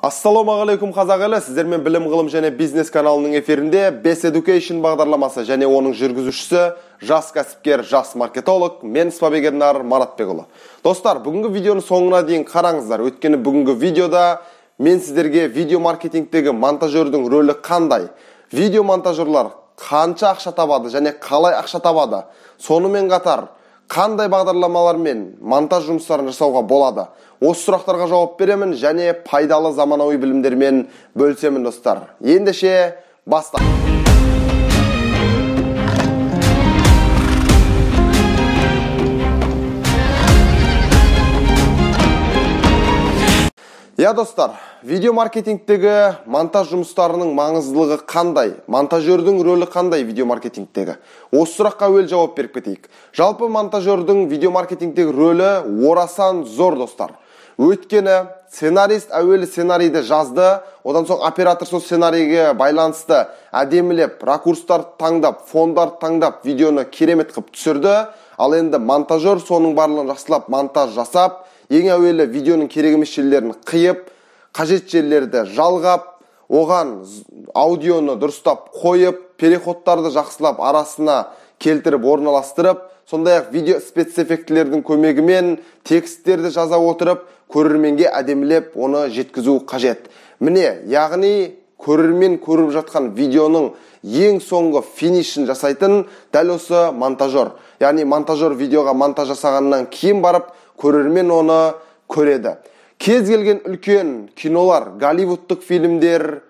Ассалаумағалейкум қазақ елі, сіздермен білім ғылым және бизнес каналының эфирінде Best Education бағдарламасы және оның жүргізушісі жас кәсіпкер, жас маркетолог, мен Спабегеннар Маратбекұлы. Достар, бүгінгі видеоны соңына дейін қараңыздар. Өйткені бүгінгі видеода мен сіздерге видео маркетингтегі монтажердің рөлі қандай, видео монтажерлар қанша ақша табады және қалай ақша табады, сонымен қатар қандай бағдарламалармен монтаж жұмыстарын жасауға болады. Осы сұрақтарға жауап беремін және пайдалы заманауи білімдермен бөлісемін достар. Ендеше бастайық. Достар, видео маркетингтегі монтаж жұмыстарының маңыздылығы қандай? Монтажердің рөлі қандай видео маркетингтегі? Осы сұраққа әуелі жауап беріп кетейік. Жалпы монтажердің видео маркетингтегі рөлі орасан зор достар. Өйткені сценарист әуелі сценарийді жазды, одан соң оператор сол сценарийге байланысты әдемілеп, ракурстарды таңдап, фондарды таңдап, видеоны керемет қылып түсірді. Ал енді монтажер соның барлығын жақсылап монтаж жасап, ең әуелі видеоның керек емес жерлерін қиып, қажет жерлерді жалғап, оған аудионы дұрыстап қойып, переходтарды жақсылап арасына келтіріп, орналастырып, сондай-ақ видео спецэффектілердің көмегімен тексттерді жаза отырып, көрерменге әдемілеп оны жеткізу қажет. Міне, яғни көрермен көріп жатқан видеоның ең соңғы финишін жасайтын дәл осы монтажер. Яғни монтажер видеоға монтаж жасағаннан кейін барып, көрермен оны көреді. Кез келген үлкен кинолар, голливудтық фильмдер,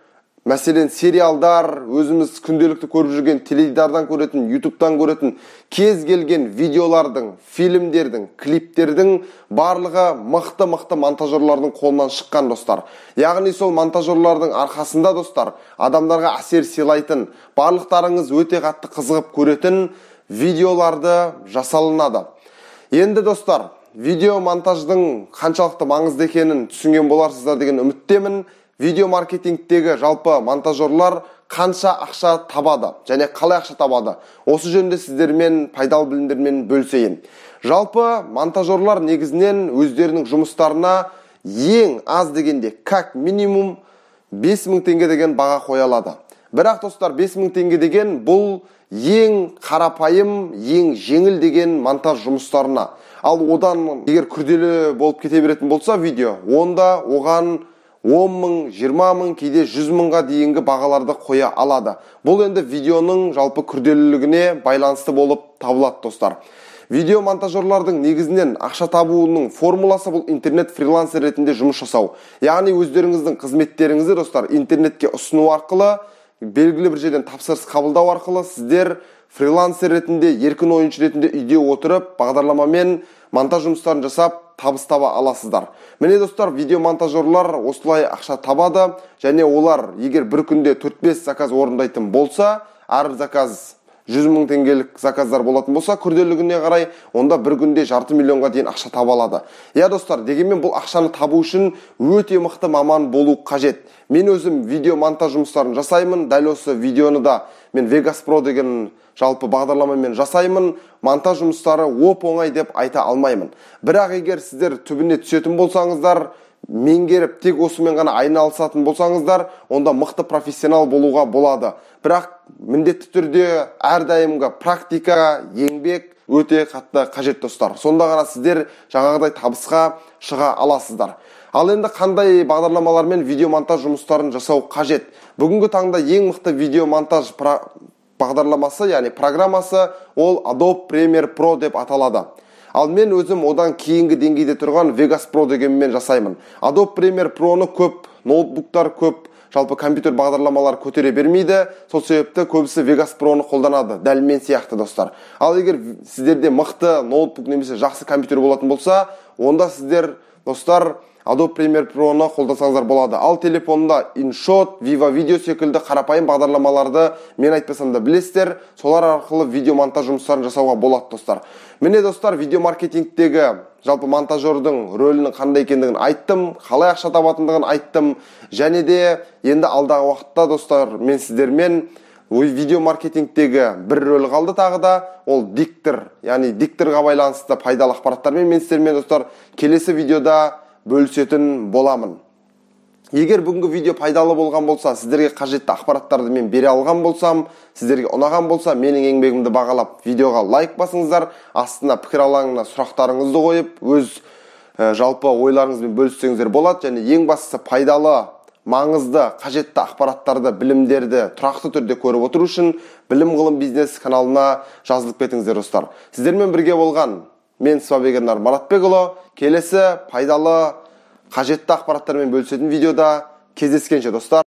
мәселен сериалдар, өзіміз күнделікті көріп жүрген теледидардан көретін, ютубтан көретін кез келген видеолардың, фильмдердің, клиптердің барлығы мықты монтажерлардың қолынан шыққан достар. Яғни сол монтажерлардың арқасында достар, адамдарға әсер сыйлайтын, барлықтарыңыз өте қатты қызығып көретін видеоларды жасалынады. Енді достар, видео монтаждың қаншалықты маңызды екенін түсінген боларсыздар деген үміттемін. Видео маркетингтегі жалпы монтажерлар қанша ақша табады және қалай ақша табады. Осы жөнінде сіздермен пайдалы білімдермен бөлісейін. Жалпы монтажерлар негізінен өздерінің жұмыстарына ең аз дегенде, как минимум 5000 теңге деген баға қоя алады. Бірақ достар, 5000 теңге деген бұл ең қарапайым, ең жеңіл деген монтаж жұмыстарына. Ал одан егер күрделі болып кете беретін болса видео, онда оған 10 мың, 20 мың, кейде 100 мыңға дейінгі бағаларды қоя алады. Бұл енді видеоның жалпы күрделілігіне байланысты болып табылады достар. Видео монтажерлардың негізінен ақша табуының формуласы бұл интернет фрилансер ретінде жұмыс жасау. Яғни өздеріңіздің қызметтеріңізді достар интернетке ұсыну арқылы, белгілі бір жерден тапсырыс қабылдау арқылы сіздер фрилансер ретінде, еркін ойыншы ретінде үйде отырып, бағдарламамен монтаж жұмыстарын жасап, табыс таба аласыздар. Міне достар, видео монтажерлар осылай ақша табады және олар егер бір күнде 4-5 заказ орындайтын болса, әрбір заказ 100 мың теңгелік заказдар болатын болса, күрделілігіне қарай, онда бір күнде 500 миллионға дейін ақша таба алады. Достар, дегенмен бұл ақшаны табу үшін өте мықты маман болу қажет. Мен өзім видео монтаж жұмыстарын жасаймын. Дәл осы видеоны да мен Vegas Pro деген жалпы бағдарламамен жасаймын. Монтаж жұмыстары оп-оңай деп айта алмаймын. Бірақ егер сіздер түбіне түсетін болсаңыздар, меңгеріп тек осымен ғана айналысатын болсаңыздар, онда мықты профессионал болуға болады. Бірақ міндетті түрде әрдайымғы практика, еңбек өте қатты қажет достар. Сонда ғана сіздер жаңағыдай табысқа шыға аласыздар. Ал енді қандай бағдарламалармен видео монтаж жұмыстарын жасау қажет? Бүгінгі таңда ең мықты видео монтаж бағдарламасы, яғни программасы, ол Adobe Premiere Pro деп аталады. Ал мен өзім одан кейінгі деңгейде тұрған Vegas Pro дегенмен жасаймын. Adobe Premiere Pro-ны көп ноутбуктар, көп жалпы компьютер бағдарламалар көтере бермейді. Сол себепті көбісі Vegas Pro-ны қолданады, дәл мен сияқты достар. Ал егер сіздерде мықты ноутбук немесе жақсы компьютер болатын болса, онда сіздер достар Adobe Premiere Pro-ны қолдансаңыздар болады. Ал телефонда InShot, Viva Video секілді қарапайым бағдарламаларды мен айтпасам да білесіздер, солар арқылы видео монтаж жұмыстарын жасауға болады достар. Міне достар, видео маркетингтегі жалпы монтажердің рөлінің қандай екендігін айттым, қалай ақша табатындығын айттым, және де енді алдағы уақытта достар мен сіздермен видео маркетингтегі бір рөл қалды тағы да, ол диктор, яғни дикторға байланысты пайдалы ақпараттармен мен сіздермен достар келесі видеода бөлісетін боламын. Егер бүгінгі видео пайдалы болған болса, сіздерге қажетті ақпараттарды мен бере алған болсам, сіздерге ұнаған болса, менің еңбегімді бағалап, видеоға лайк басыңыздар, астына пікір алаңына сұрақтарыңызды қойып, өз жалпы ойларыңызбен бөліссеңіздер болады. Және ең бастысы пайдалы, маңызды, қажетті ақпараттарды, білімдерді тұрақты түрде көріп отыру үшін Білім ғылым бизнес каналына жазылып кетіңіздер достар. Сіздермен бірге болған мен Сыбабек Маратбекұлы. Келесі пайдалы, қажетті ақпараттармен бөлісетін видеода кездескенше достар.